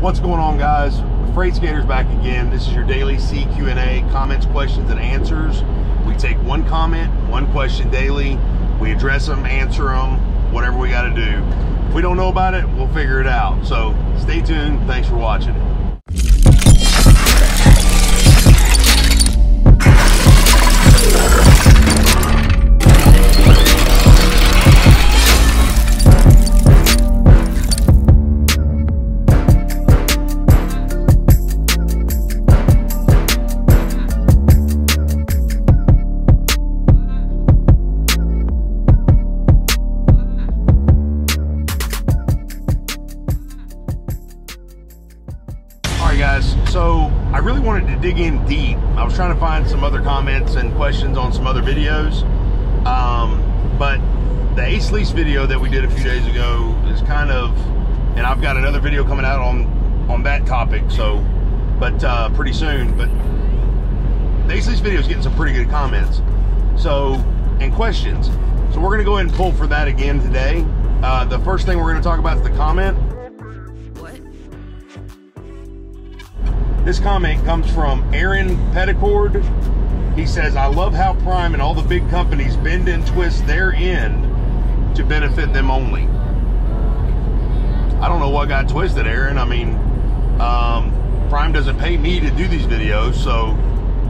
What's going on, guys? Freight Skater's back again. This is your daily CQ&A, comments, questions, and answers. We take one comment, one question daily. We address them, answer them, whatever we got to do. If we don't know about it, we'll figure it out. So stay tuned. Thanks for watching. Guys, so I really wanted to dig in deep. I was trying to find some other comments and questions on some other videos, but the Ace Lease video that we did a few days ago is kind of, and I've got another video coming out on that topic, so but pretty soon. But the Ace Lease video is getting some pretty good comments, so, and questions, so we're gonna go ahead and pull for that again today. The first thing we're gonna talk about is the comment. This comment comes from Aaron Petticord. He says, I love how Prime and all the big companies bend and twist their end to benefit them only. I don't know what got twisted, Aaron. I mean, Prime doesn't pay me to do these videos, so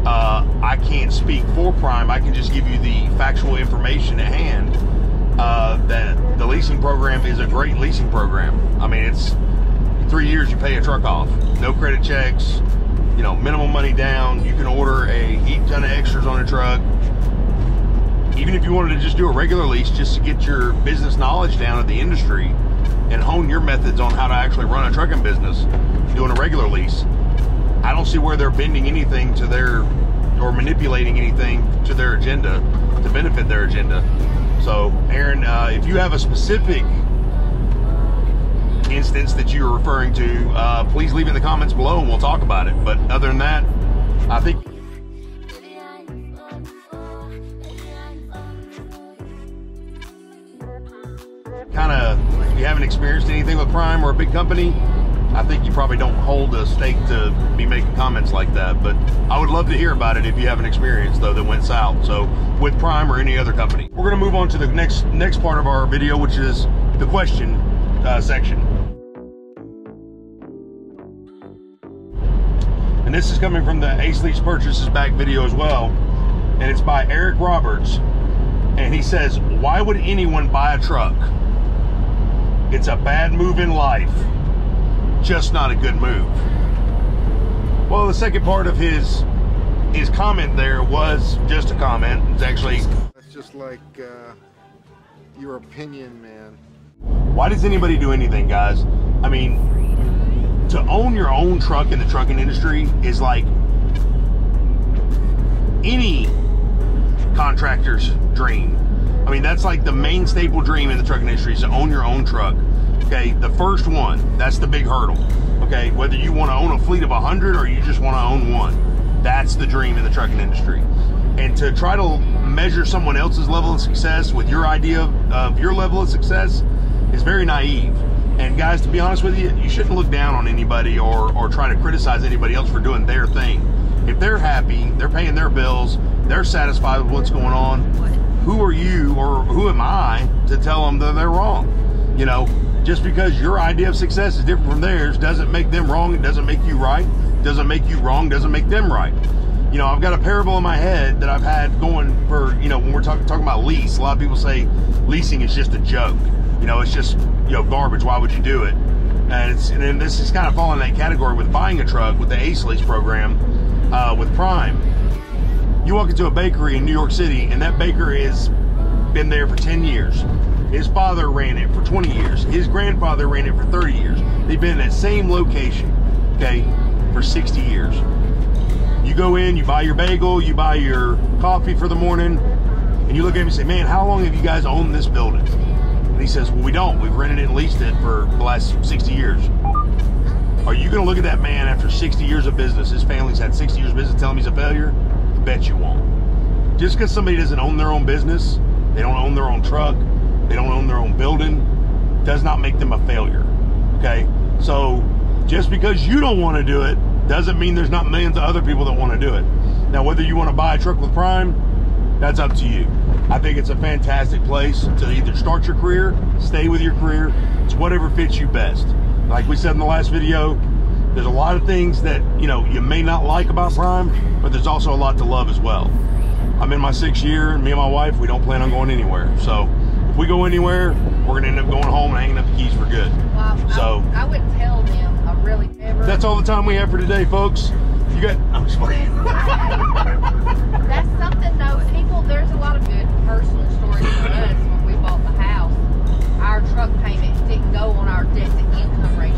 I can't speak for Prime. I can just give you the factual information at hand that the leasing program is a great leasing program. I mean, it's 3 years you pay a truck off, no credit checks, you know, minimum money down. You can order a heap ton of extras on a truck. Even if you wanted to just do a regular lease just to get your business knowledge down of the industry and hone your methods on how to actually run a trucking business, doing a regular lease, I don't see where they're bending anything to their, or manipulating anything to their agenda to benefit their agenda. So Aaron, if you have a specific instance that you're referring to, please leave in the comments below and we'll talk about it. But other than that, I think if you haven't experienced anything with Prime or a big company, I think you probably don't hold a stake to be making comments like that. But I would love to hear about it if you have an experience though that went south, so with Prime or any other company. We're going to move on to the next part of our video, which is the question section. And this is coming from the Ace Lease Purchases Back video as well, and it's by Eric Roberts, and he says, why would anyone buy a truck? It's a bad move in life, just not a good move. Well, the second part of his comment there was just a comment. It's actually, that's just like your opinion, man. Why does anybody do anything, guys? I mean, to own your own truck in the trucking industry is like any contractor's dream. I mean, that's like the main staple dream in the trucking industry, is to own your own truck. Okay, the first one, that's the big hurdle. Okay, whether you want to own a fleet of 100 or you just want to own one, that's the dream in the trucking industry. And to try to measure someone else's level of success with your idea of your level of success is very naive. And guys, to be honest with you, you shouldn't look down on anybody or try to criticize anybody else for doing their thing. If they're happy, they're paying their bills, they're satisfied with what's going on, who are you or who am I to tell them that they're wrong? You know, just because your idea of success is different from theirs doesn't make them wrong. It doesn't make you right. Doesn't make you wrong. Doesn't make them right. You know, I've got a parable in my head that I've had going for, you know, when we're talking about lease, a lot of people say leasing is just a joke. You know, it's just, you know, garbage. Why would you do it? And then this is kind of falling in that category with buying a truck with the Ace Lease program with Prime. You walk into a bakery in New York City, and that bakery has been there for 10 years. His father ran it for 20 years. His grandfather ran it for 30 years. They've been in that same location, okay, for 60 years. You go in, you buy your bagel, you buy your coffee for the morning, and you look at him and say, man, how long have you guys owned this building? And he says, well, we don't. We've rented it and leased it for the last 60 years. Are you going to look at that man after 60 years of business, his family's had 60 years of business, tell him he's a failure? I bet you won't. Just because somebody doesn't own their own business, they don't own their own truck, they don't own their own building, does not make them a failure, okay? So just because you don't want to do it doesn't mean there's not millions of other people that want to do it. Now, whether you want to buy a truck with Prime, that's up to you. I think it's a fantastic place to either start your career, stay with your career. It's whatever fits you best. Like we said in the last video, there's a lot of things that, you know, you may not like about Prime, but there's also a lot to love as well. I'm in my 6th year, and me and my wife, we don't plan on going anywhere. So if we go anywhere, we're gonna end up going home and hanging up the keys for good. Well, so I would tell them that's all the time we have for today, folks. You got, I'm just playing. That's something though, people, there's a lot of good personal stories for us. When we bought the house, our truck payment didn't go on our debt to income ratio.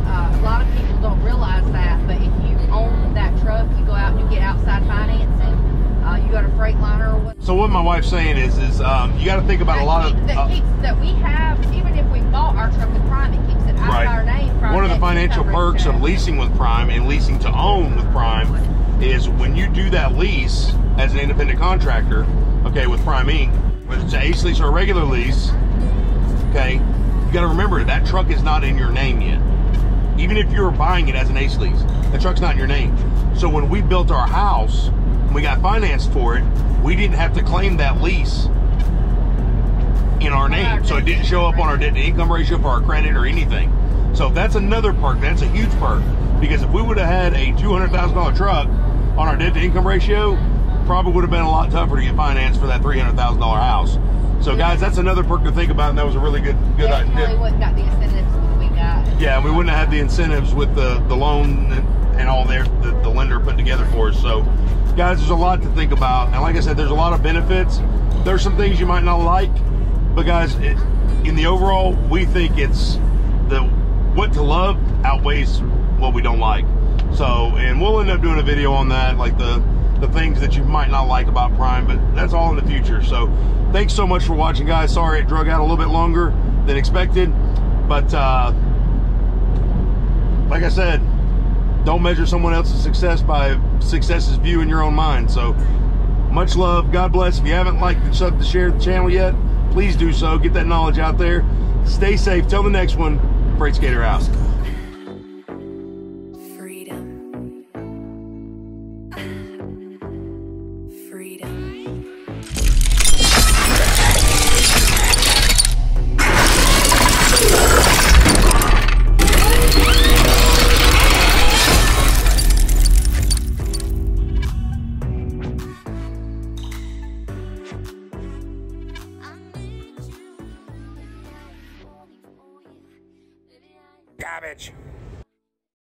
A lot of people don't realize that, but if you own that truck, you go out and you get outside financing, you go to Freightliner or what. So what my wife's saying is you got to think about a lot of that we have, even if we bought our truck with Prime, it keeps it out of our name. One of the financial perks of leasing with Prime and leasing to own with Prime is when you do that lease as an independent contractor, okay, with Prime Inc., whether it's an ACE lease or a regular lease, okay, you got to remember that truck is not in your name yet. Even if you're buying it as an ACE lease, the truck's not in your name. So when we built our house, and we got financed for it, we didn't have to claim that lease in our name. So it didn't show up on our debt to income ratio for our credit or anything. So that's another perk. That's a huge perk. Because if we would have had a $200,000 truck on our debt to income ratio, probably would have been a lot tougher to get financed for that $300,000 house. So guys, that's another perk to think about, and that was a really good idea. We wouldn't got the incentives we got. Yeah, we wouldn't have had the incentives with the loan and all the lender put together for us. So guys, there's a lot to think about. And like I said, there's a lot of benefits. There's some things you might not like, but guys, in the overall, we think it's what to love outweighs what we don't like. So, and we'll end up doing a video on that, like the things that you might not like about Prime, but that's all in the future. So thanks so much for watching, guys. Sorry it drug out a little bit longer than expected, but like I said, don't measure someone else's success by success's view in your own mind. So much love, God bless. If you haven't liked and subbed to share the channel yet, please do so. Get that knowledge out there. Stay safe till the next one. Freight Skater out.